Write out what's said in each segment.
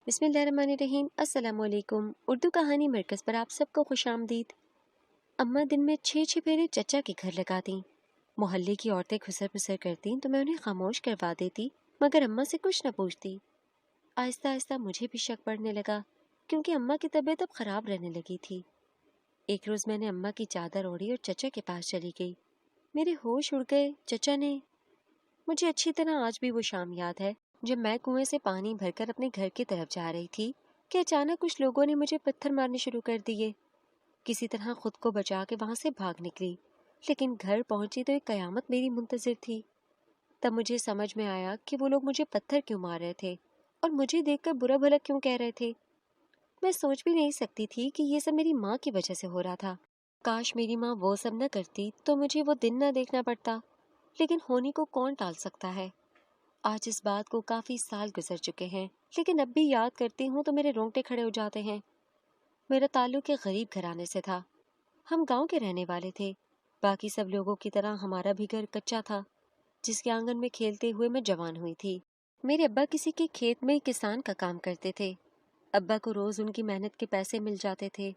بسم اللہ الرحمن الرحیم۔ السلام علیکم۔ اردو کہانی مرکز پر آپ سب کو خوش آمدید۔ اماں دن میں 6 پھیرے چچا کے گھر لگاتیں۔ محلے کی عورتیں خسر پسر کرتیں تو میں انہیں خاموش کروا دیتی، مگر اماں سے کچھ نہ پوچھتی۔ آہستہ آہستہ مجھے بھی شک پڑنے لگا، کیونکہ اماں کی طبیعت اب خراب رہنے لگی تھی۔ ایک روز میں نے اماں کی چادر اوڑھی اور چچا کے پاس چلی گئی۔ میرے ہوش اڑ گئے۔ چچا نے مجھے اچھی طرح آج بھی وہ شام یاد ہے جب میں کنویں سے پانی بھر کر اپنے گھر کی طرف جا رہی تھی کہ اچانک کچھ لوگوں نے مجھے پتھر مارنے شروع کر دیے۔ کسی طرح خود کو بچا کے وہاں سے بھاگ نکلی، لیکن گھر پہنچی تو ایک قیامت میری منتظر تھی۔ تب مجھے سمجھ میں آیا کہ وہ لوگ مجھے پتھر کیوں مار رہے تھے اور مجھے دیکھ کر برا بھلا کیوں کہہ رہے تھے۔ میں سوچ بھی نہیں سکتی تھی کہ یہ سب میری ماں کی وجہ سے ہو رہا تھا۔ کاش میری ماں وہ سب نہ کرتی تو مجھے وہ دن نہ دیکھنا پڑتا، لیکن ہونے کو کون ٹال سکتا ہے۔ آج اس بات کو کافی سال گزر چکے ہیں، لیکن اب بھی یاد کرتی ہوں تو میرے رونگٹے کھڑے ہو جاتے ہیں۔ میرا تعلق ایک غریب گھرانے سے تھا۔ ہم گاؤں کے رہنے والے تھے۔ باقی سب لوگوں کی طرح ہمارا بھی گھر کچا تھا، جس کے آنگن میں کھیلتے ہوئے میں جوان ہوئی تھی۔ میرے ابا کسی کے کھیت میں کسان کا کام کرتے تھے۔ ابا کو روز ان کی محنت کے پیسے مل جاتے تھے۔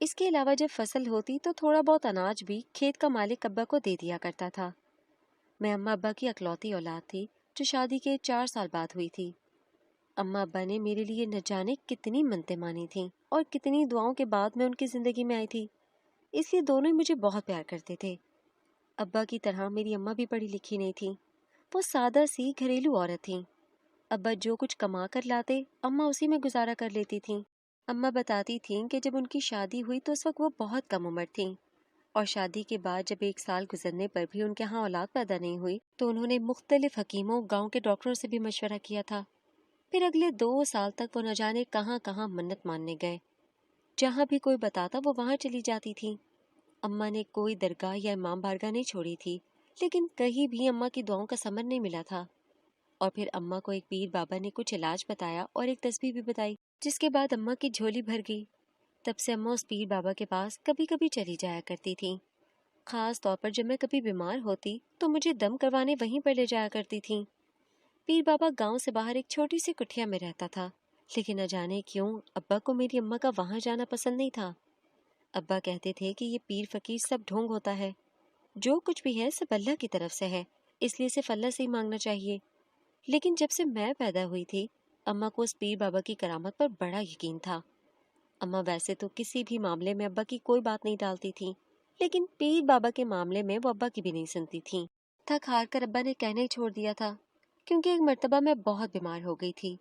اس کے علاوہ جب فصل ہوتی تو تھوڑا بہت اناج بھی کھیت کا مالک ابا کو دے دیا کرتا تھا۔ میں اماں ابا کی اکلوتی اولاد تھی جو شادی کے 4 سال بعد ہوئی تھی۔ اماں ابا نے میرے لیے نہ جانے کتنی منتیں مانی تھیں اور کتنی دعاؤں کے بعد میں ان کی زندگی میں آئی تھی، اس لیے دونوں ہی مجھے بہت پیار کرتے تھے۔ ابا کی طرح میری اماں بھی پڑھی لکھی نہیں تھیں، وہ سادہ سی گھریلو عورت تھیں۔ ابا جو کچھ کما کر لاتے اماں اسی میں گزارا کر لیتی تھیں۔ اماں بتاتی تھیں کہ جب ان کی شادی ہوئی تو اس وقت وہ بہت کم عمر تھیں، اور شادی کے بعد جب 1 سال گزرنے پر بھی ان کے ہاں اولاد پیدا نہیں ہوئی تو انہوں نے مختلف حکیموں، گاؤں کے ڈاکٹروں سے بھی مشورہ کیا تھا۔ پھر اگلے 2 سال تک وہ نہ جانے کہاں کہاں منت ماننے گئے۔ جہاں بھی کوئی بتاتا وہ وہاں چلی جاتی تھیں۔ اماں نے کوئی درگاہ یا امام بارگاہ نہیں چھوڑی تھی، لیکن کہیں بھی اماں کی دعاؤں کا ثمر نہیں ملا تھا۔ اور پھر اماں کو ایک پیر بابا نے کچھ علاج بتایا اور ایک تسبیح بھی بتائی، جس کے بعد اماں کی جھولی بھر گئی۔ تب سے اماں اس پیر بابا کے پاس کبھی کبھی چلی جایا کرتی تھیں۔ خاص طور پر جب میں کبھی بیمار ہوتی تو مجھے دم کروانے وہیں پر لے جایا کرتی تھیں۔ پیر بابا گاؤں سے باہر ایک چھوٹی سی کٹھیا میں رہتا تھا، لیکن نہ جانے کیوں ابا کو میری اماں کا وہاں جانا پسند نہیں تھا۔ ابا کہتے تھے کہ یہ پیر فقیر سب ڈھونگ ہوتا ہے، جو کچھ بھی ہے سب اللہ کی طرف سے ہے، اس لیے صرف اللہ سے ہی مانگنا چاہیے۔ لیکن جب سے میں پیدا ہوئی تھی اماں کو اس پیر بابا کی کرامت پر بڑا یقین تھا۔ اماں ویسے تو کسی بھی معاملے میں ابا کی کوئی بات نہیں ڈالتی تھیں، لیکن پیر بابا کے معاملے میں وہ ابا کی بھی نہیں سنتی تھیں۔ تھک ہار کر ابا نے کہنا ہی چھوڑ دیا تھا، کیونکہ ایک مرتبہ میں بہت بیمار ہو گئی تھی۔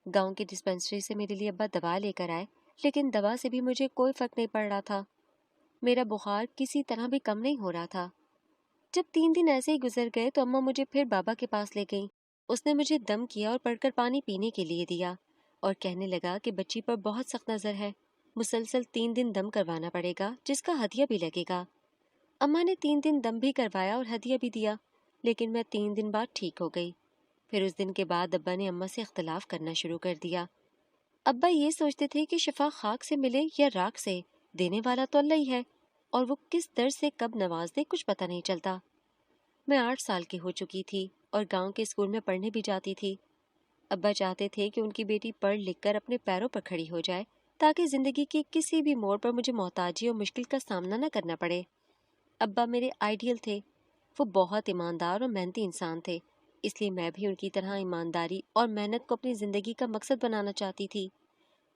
گاؤں کی ڈسپنسری سے میرے لیے ابا دوا لے کر آئے، لیکن دوا سے بھی مجھے کوئی فرق نہیں پڑ رہا تھا۔ میرا بخار کسی طرح بھی کم نہیں ہو رہا تھا۔ جب 3 دن ایسے ہی گزر گئے تو اماں مجھے پھر بابا کے پاس لے گئیں۔ اس نے مجھے دم کیا اور پڑھ کر پانی پینے کے لیے دیا، اور کہنے لگا کہ بچی پر بہت سخت نظر ہے، مسلسل 3 دن دم کروانا پڑے گا، جس کا ہدیہ بھی لگے گا۔ اماں نے 3 دن دم بھی کروایا اور ہدیہ بھی دیا، لیکن میں 3 دن بعد ٹھیک ہو گئی۔ پھر اس دن کے بعد ابا نے اماں سے اختلاف کرنا شروع کر دیا۔ ابا یہ سوچتے تھے کہ شفا خاک سے ملے یا راکھ سے، دینے والا تو اللہ ہی ہے، اور وہ کس درد سے کب نواز دے کچھ پتہ نہیں چلتا۔ میں 8 سال کی ہو چکی تھی اور گاؤں کے اسکول میں پڑھنے بھی جاتی تھی۔ ابا چاہتے تھے کہ ان کی بیٹی پڑھ لکھ کر اپنے پیروں پر کھڑی ہو جائے، تاکہ زندگی کے کسی بھی موڑ پر مجھے محتاجی اور مشکل کا سامنا نہ کرنا پڑے۔ ابا میرے آئیڈیل تھے، وہ بہت ایماندار اور محنتی انسان تھے، اس لیے میں بھی ان کی طرح ایمانداری اور محنت کو اپنی زندگی کا مقصد بنانا چاہتی تھی۔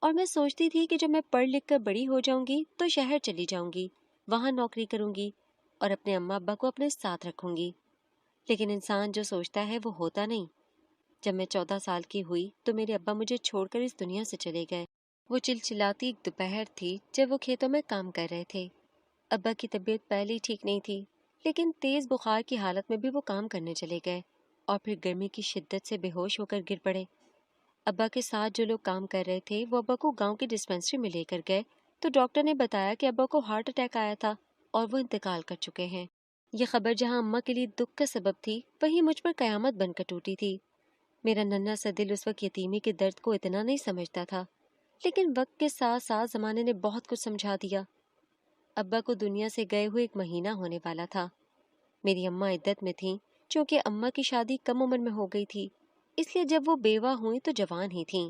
اور میں سوچتی تھی کہ جب میں پڑھ لکھ کر بڑی ہو جاؤں گی تو شہر چلی جاؤں گی، وہاں نوکری کروں گی اور اپنے اماں ابا کو اپنے ساتھ رکھوں گی۔ لیکن انسان جو سوچتا ہے وہ ہوتا نہیں۔ جب میں 14 سال کی ہوئی تو میرے ابا مجھے چھوڑ کر اس دنیا سے چلے گئے۔ وہ چلچلاتی ایک دوپہر تھی جب وہ کھیتوں میں کام کر رہے تھے۔ ابا کی طبیعت پہلے ہی ٹھیک نہیں تھی، لیکن تیز بخار کی حالت میں بھی وہ کام کرنے چلے گئے اور پھر گرمی کی شدت سے بے ہوش ہو کر گر پڑے۔ ابا کے ساتھ جو لوگ کام کر رہے تھے وہ ابا کو گاؤں کی ڈسپنسری میں لے کر گئے تو ڈاکٹر نے بتایا کہ ابا کو ہارٹ اٹیک آیا تھا اور وہ انتقال کر چکے ہیں۔ یہ خبر جہاں اماں کے لیے دکھ کا سبب تھی، وہیں مجھ پر قیامت بن کر ٹوٹی تھی۔ میرا ننھا سا دل اس وقت یتیمی کے درد کو اتنا نہیں سمجھتا تھا، لیکن وقت کے ساتھ ساتھ زمانے نے بہت کچھ سمجھا دیا۔ ابا کو دنیا سے گئے ہوئے 1 مہینہ ہونے والا تھا۔ میری اماں عدت میں تھیں، چونکہ اماں کی شادی کم عمر میں ہو گئی تھی، اس لیے جب وہ بیوہ ہوئیں تو جوان ہی تھیں۔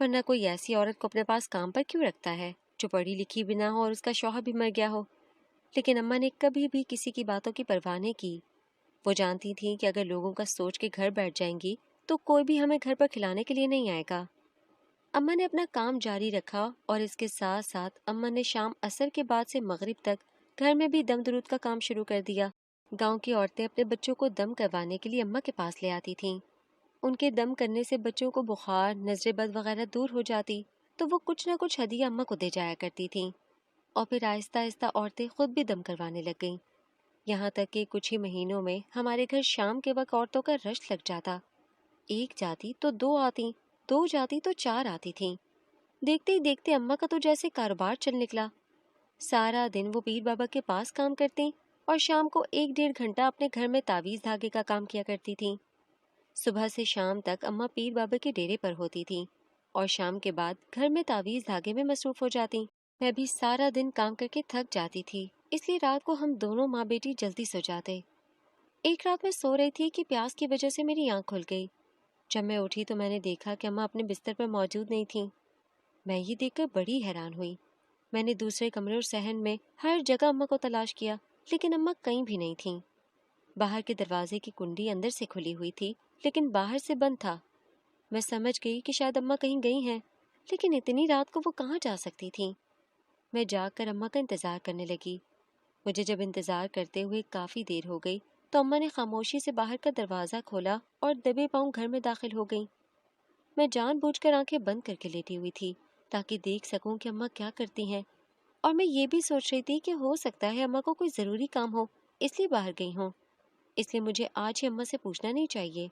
ورنہ کوئی ایسی عورت کو اپنے پاس کام پر کیوں رکھتا ہے جو پڑھی لکھی بھی نہ ہو اور اس کا شوہر بھی مر گیا ہو؟ لیکن اماں نے کبھی بھی کسی کی باتوں کی پرواہ نہیں کی۔ وہ جانتی تھیں کہ اگر لوگوں کا سوچ کے گھر بیٹھ جائیں گی تو کوئی بھی ہمیں گھر پر کھلانے کے لیے نہیں آئے گا۔ اماں نے اپنا کام جاری رکھا اور اس کے ساتھ ساتھ اماں نے شام عصر کے بعد سے مغرب تک گھر میں بھی دم درود کا کام شروع کر دیا۔ گاؤں کی عورتیں اپنے بچوں کو دم کروانے کے لیے اماں کے پاس لے آتی تھیں۔ ان کے دم کرنے سے بچوں کو بخار، نظر بد وغیرہ دور ہو جاتی تو وہ کچھ نہ کچھ ہدیہ اماں کو دے جایا کرتی تھیں، اور پھر آہستہ آہستہ عورتیں خود بھی دم کروانے لگ گئیں۔ یہاں تک کہ کچھ ہی مہینوں میں ہمارے گھر شام کے وقت عورتوں کا رش لگ جاتا۔ ایک جاتی تو دو آتی، دو جاتی تو چار آتی تھیں۔ دیکھتے ہی دیکھتے اماں کا تو جیسے کاروبار چل نکلا۔ سارا دن وہ پیر بابا کے پاس کام کرتی اور شام کو 1 ڈیڑھ گھنٹہ اپنے گھر میں تعویذ دھاگے کا کام کیا کرتی تھیں۔ صبح سے شام تک اماں پیر بابا کے ڈیرے پر ہوتی تھیں اور شام کے بعد گھر میں تعویذ دھاگے میں مصروف ہو جاتی۔ میں بھی سارا دن کام کر کے تھک جاتی تھی، اس لیے رات کو ہم دونوں ماں بیٹی جلدی سو جاتے۔ ایک رات میں سو رہی تھی کہ پیاس کی وجہ سے میری آنکھ کھل گئی۔ جب میں اٹھی تو میں نے دیکھا کہ اماں اپنے بستر پر موجود نہیں تھیں۔ میں یہ دیکھ کر بڑی حیران ہوئی۔ میں نے دوسرے کمرے اور صحن میں ہر جگہ اماں کو تلاش کیا، لیکن اماں کہیں بھی نہیں تھیں۔ باہر کے دروازے کی کنڈی اندر سے کھلی ہوئی تھی لیکن باہر سے بند تھا۔ میں سمجھ گئی کہ شاید اماں کہیں گئی ہیں، لیکن اتنی رات کو وہ کہاں جا سکتی تھیں؟ میں جاگ کر اماں کا انتظار کرنے لگی۔ مجھے جب انتظار کرتے ہوئے کافی دیر ہو گئی تو اماں نے خاموشی سے باہر کا دروازہ کھولا اور دبے پاؤں گھر میں داخل ہو گئیں۔ میں جان بوجھ کر آنکھیں بند کر کے لیٹی ہوئی تھی تاکہ دیکھ سکوں کہ اماں کیا کرتی ہیں، اور میں یہ بھی سوچ رہی تھی کہ ہو سکتا ہے اماں کو کوئی ضروری کام ہو اس لیے باہر گئی ہوں، اس لیے مجھے آج ہی اماں سے پوچھنا نہیں چاہیے۔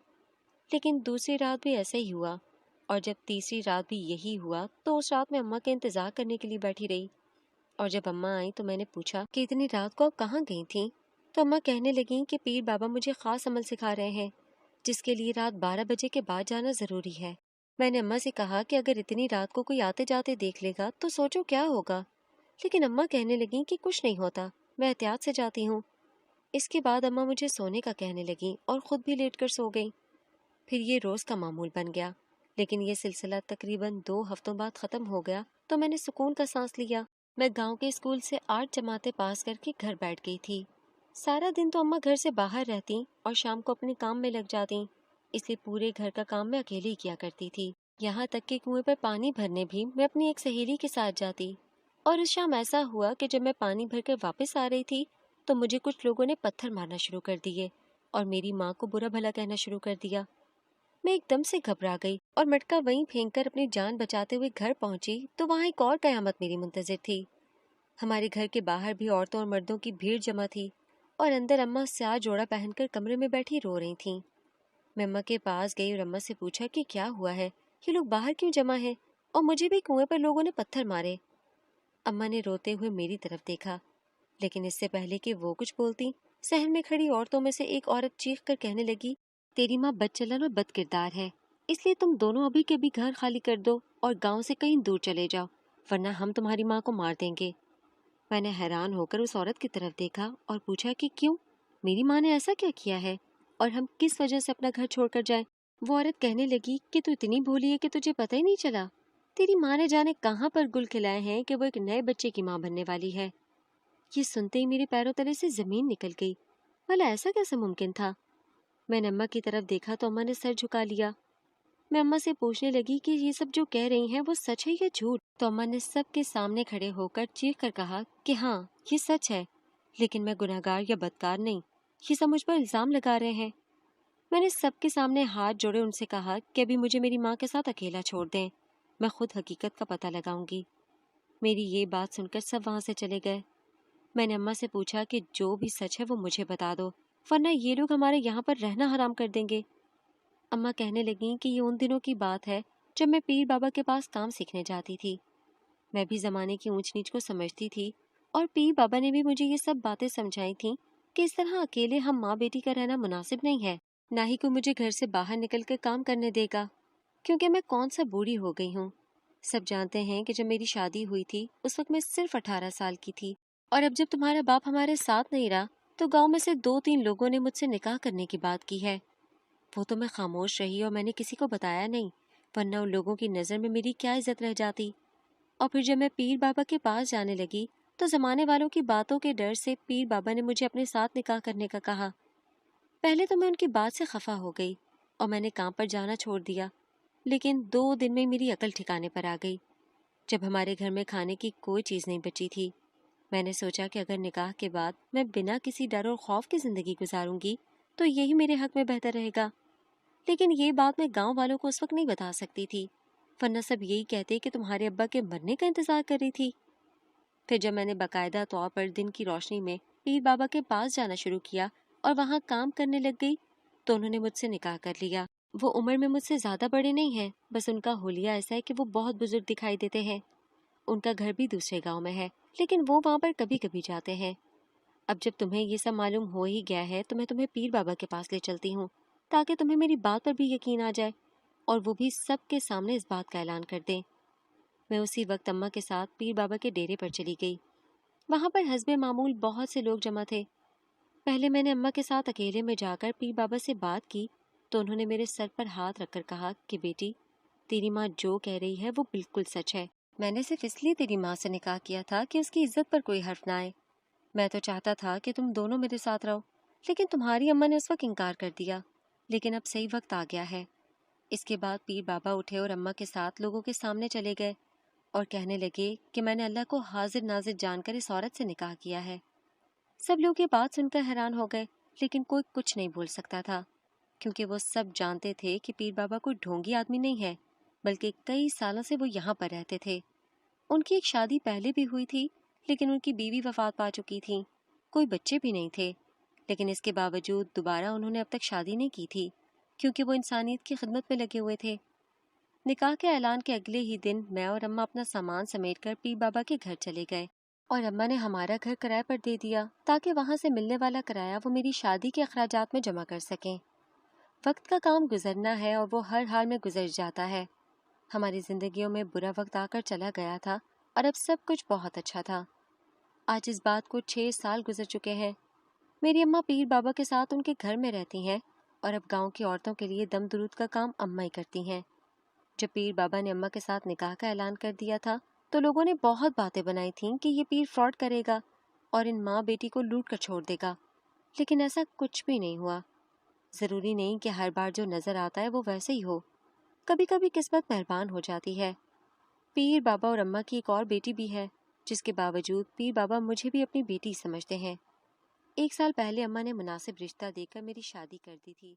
لیکن دوسری رات بھی ایسا ہی ہوا، اور جب تیسری رات بھی یہی ہوا تو اس رات میں اماں کے انتظار کرنے کے لیے بیٹھی رہی۔ اور جب اماں آئیں تو میں نے پوچھا کہ اتنی رات کو آپ کہاں گئی تھیں؟ تو اماں کہنے لگیں کہ پیر بابا مجھے خاص عمل سکھا رہے ہیں جس کے لیے رات 12 بجے کے بعد جانا ضروری ہے۔ میں نے اماں سے کہا کہ اگر اتنی رات کو کوئی آتے جاتے دیکھ لے گا تو سوچو کیا ہوگا، لیکن اماں کہنے لگیں کہ کچھ نہیں ہوتا، میں احتیاط سے جاتی ہوں۔ اس کے بعد اماں مجھے سونے کا کہنے لگیں اور خود بھی لیٹ کر سو گئیں۔ پھر یہ روز کا معمول بن گیا، لیکن یہ سلسلہ تقریباً 2 ہفتوں بعد ختم ہو گیا تو میں نے سکون کا سانس لیا۔ میں گاؤں کے اسکول سے 8 جماعتیں پاس کر کے گھر بیٹھ گئی تھی۔ سارا دن تو اماں گھر سے باہر رہتی اور شام کو اپنے کام میں لگ جاتی، اس لیے پورے گھر کا کام میں اکیلے ہی کیا کرتی تھی۔ یہاں تک کہ کنویں پر پانی بھرنے بھی میں اپنی ایک سہیلی کے ساتھ جاتی۔ اور اس شام ایسا ہوا کہ جب میں پانی بھر کر واپس آ رہی تھی تو مجھے کچھ لوگوں نے پتھر مارنا شروع کر دیے اور میری ماں کو برا بھلا کہنا شروع کر دیا۔ میں ایک دم سے گھبرا گئی اور مٹکا وہیں پھینک کر اپنی جان بچاتے ہوئے گھر پہنچی تو وہاں ایک اور قیامت میری منتظر تھی۔ ہمارے گھر کے باہر بھی عورتوں اور مردوں کی بھیڑ جمع تھی، اور اندر اماں سیاہ جوڑا پہن کر کمرے میں بیٹھی رو رہی تھیں۔ میں اماں کے پاس گئی اور اماں سے پوچھا کہ کیا ہوا ہے، یہ لوگ باہر کیوں جمع ہیں اور مجھے بھی کنویں پر لوگوں نے پتھر مارے۔ اماں نے روتے ہوئے میری طرف دیکھا، لیکن اس سے پہلے کہ وہ کچھ بولتی، صحن میں کھڑی عورتوں میں سے ایک عورت چیخ کر کہنے لگی، تیری ماں بد چلن اور بد کردار ہے، اس لیے تم دونوں ابھی کے ابھی گھر خالی کر دو اور گاؤں سے کہیں دور چلے جاؤ، ورنہ ہم تمہاری ماں کو مار دیں گے۔ میں نے حیران ہو کر اس عورت کی طرف دیکھا اور پوچھا کہ کیوں، میری ماں نے ایسا کیا کیا ہے اور ہم کس وجہ سے اپنا گھر چھوڑ کر جائیں؟ وہ عورت کہنے لگی کہ تو اتنی بھولی ہے کہ تجھے پتہ ہی نہیں چلا، تیری ماں نے جانے کہاں پر گل کھلائے ہیں کہ وہ ایک نئے بچے کی ماں بننے والی ہے۔ یہ سنتے ہی میرے پیروں تلے سے زمین نکل گئی۔ بھلا ایسا کیسے ممکن تھا؟ میں نے اماں کی طرف دیکھا تو اماں نے سر جھکا لیا۔ میں اماں سے پوچھنے لگی کہ یہ سب جو کہہ رہی ہیں وہ سچ ہے یا جھوٹ؟ تو اماں نے سب کے سامنے کھڑے ہو کر چیخ کر کہا کہ ہاں یہ سچ ہے، لیکن میں گناہگار یا بدکار نہیں، یہ سب مجھ پر الزام لگا رہے ہیں۔ میں نے سب کے سامنے ہاتھ جوڑے ان سے کہا کہ ابھی مجھے میری ماں کے ساتھ اکیلا چھوڑ دیں، میں خود حقیقت کا پتہ لگاؤں گی۔ میری یہ بات سن کر سب وہاں سے چلے گئے۔ میں نے اماں سے پوچھا کہ جو بھی سچ ہے وہ مجھے بتا دو، ورنہ یہ لوگ ہمارے یہاں پر رہنا حرام کر دیں گے۔ اماں کہنے لگیں کہ یہ ان دنوں کی بات ہے جب میں پیر بابا کے پاس کام سیکھنے جاتی تھی۔ میں بھی زمانے کی اونچ نیچ کو سمجھتی تھی، اور پیر بابا نے بھی مجھے یہ سب باتیں سمجھائی تھیں کہ اس طرح اکیلے ہم ماں بیٹی کا رہنا مناسب نہیں ہے، نہ ہی کوئی مجھے گھر سے باہر نکل کر کام کرنے دے گا، کیونکہ میں کون سا بوڑھی ہو گئی ہوں۔ سب جانتے ہیں کہ جب میری شادی ہوئی تھی اس وقت میں صرف 18 سال کی تھی، اور اب جب تمہارا باپ ہمارے ساتھ نہیں رہا تو گاؤں میں سے 2-3 لوگوں نے مجھ سے نکاح کرنے کی بات کی ہے۔ وہ تو میں خاموش رہی اور میں نے کسی کو بتایا نہیں، ورنہ ان لوگوں کی نظر میں میری کیا عزت رہ جاتی۔ اور پھر جب میں پیر بابا کے پاس جانے لگی تو زمانے والوں کی باتوں کے ڈر سے پیر بابا نے مجھے اپنے ساتھ نکاح کرنے کا کہا۔ پہلے تو میں ان کی بات سے خفا ہو گئی اور میں نے کام پر جانا چھوڑ دیا، لیکن 2 دن میں میری عقل ٹھکانے پر آ گئی۔ جب ہمارے گھر میں کھانے کی کوئی چیز نہیں بچی تھی، میں نے سوچا کہ اگر نکاح کے بعد میں بنا کسی ڈر اور خوف کی زندگی گزاروں گی تو یہی میرے حق میں بہتر رہے گا۔ لیکن یہ بات میں گاؤں والوں کو اس وقت نہیں بتا سکتی تھی، ورنہ سب یہی کہتے کہ تمہارے ابا کے مرنے کا انتظار کر رہی تھی۔ پھر جب میں نے باقاعدہ طور پر دن کی روشنی میں پیر بابا کے پاس جانا شروع کیا اور وہاں کام کرنے لگ گئی تو انہوں نے مجھ سے نکاح کر لیا۔ وہ عمر میں مجھ سے زیادہ بڑے نہیں ہیں، بس ان کا حلیہ ایسا ہے کہ وہ بہت بزرگ دکھائی دیتے ہیں۔ ان کا گھر بھی دوسرے گاؤں میں ہے، لیکن وہ وہاں پر کبھی کبھی جاتے ہیں۔ اب جب تمہیں یہ سب معلوم ہو ہی گیا ہے تو میں تمہیں پیر بابا کے پاس لے چلتی ہوں تاکہ تمہیں میری بات پر بھی یقین آ جائے اور وہ بھی سب کے سامنے اس بات کا اعلان کر دیں۔ میں اسی وقت اماں کے ساتھ پیر بابا کے ڈیرے پر چلی گئی۔ وہاں پر حسب معمول بہت سے لوگ جمع تھے۔ پہلے میں نے اماں کے ساتھ اکیلے میں جا کر پیر بابا سے بات کی تو انہوں نے میرے سر پر ہاتھ رکھ کر کہا کہ بیٹی، تیری ماں جو کہہ رہی ہے وہ بالکل سچ ہے۔ میں نے صرف اس لیے تیری ماں سے نکاح کیا تھا کہ اس کی عزت پر کوئی حرف نہ آئے۔ میں تو چاہتا تھا کہ تم دونوں میرے ساتھ رہو، لیکن تمہاری اماں نے اس وقت انکار کر دیا۔ لیکن اب صحیح وقت آ گیا ہے۔ اس کے بعد پیر بابا اٹھے اور اماں کے ساتھ لوگوں کے سامنے چلے گئے اور کہنے لگے کہ میں نے اللہ کو حاضر ناظر جان کر اس عورت سے نکاح کیا ہے۔ سب لوگ یہ بات سن کر حیران ہو گئے، لیکن کوئی کچھ نہیں بول سکتا تھا، کیونکہ وہ سب جانتے تھے کہ پیر بابا کوئی ڈھونگی آدمی نہیں ہے، بلکہ کئی سالوں سے وہ یہاں پر رہتے تھے۔ ان کی ایک شادی پہلے بھی ہوئی تھی، لیکن ان کی بیوی وفات پا چکی تھی، کوئی بچے بھی نہیں تھے، لیکن اس کے باوجود دوبارہ انہوں نے اب تک شادی نہیں کی تھی، کیونکہ وہ انسانیت کی خدمت میں لگے ہوئے تھے۔ نکاح کے اعلان کے اگلے ہی دن میں اور اماں اپنا سامان سمیٹ کر پیر بابا کے گھر چلے گئے، اور اماں نے ہمارا گھر کرائے پر دے دیا تاکہ وہاں سے ملنے والا کرایہ وہ میری شادی کے اخراجات میں جمع کر سکیں۔ وقت کا کام گزرنا ہے اور وہ ہر حال میں گزر جاتا ہے۔ ہماری زندگیوں میں برا وقت آ کر چلا گیا تھا اور اب سب کچھ بہت اچھا تھا۔ آج اس بات کو 6 سال گزر چکے ہیں۔ میری اماں پیر بابا کے ساتھ ان کے گھر میں رہتی ہیں اور اب گاؤں کی عورتوں کے لیے دم درود کا کام اماں ہی کرتی ہیں۔ جب پیر بابا نے اماں کے ساتھ نکاح کا اعلان کر دیا تھا تو لوگوں نے بہت باتیں بنائی تھیں کہ یہ پیر فراڈ کرے گا اور ان ماں بیٹی کو لوٹ کر چھوڑ دے گا، لیکن ایسا کچھ بھی نہیں ہوا۔ ضروری نہیں کہ ہر بار جو نظر آتا ہے وہ ویسے ہی ہو، کبھی کبھی قسمت مہربان ہو جاتی ہے۔ پیر بابا اور اماں کی ایک اور بیٹی بھی ہے، جس کے باوجود پیر بابا مجھے بھی اپنی بیٹی سمجھتے ہیں۔ 1 سال پہلے اماں نے مناسب رشتہ دے کر میری شادی کر دی تھی۔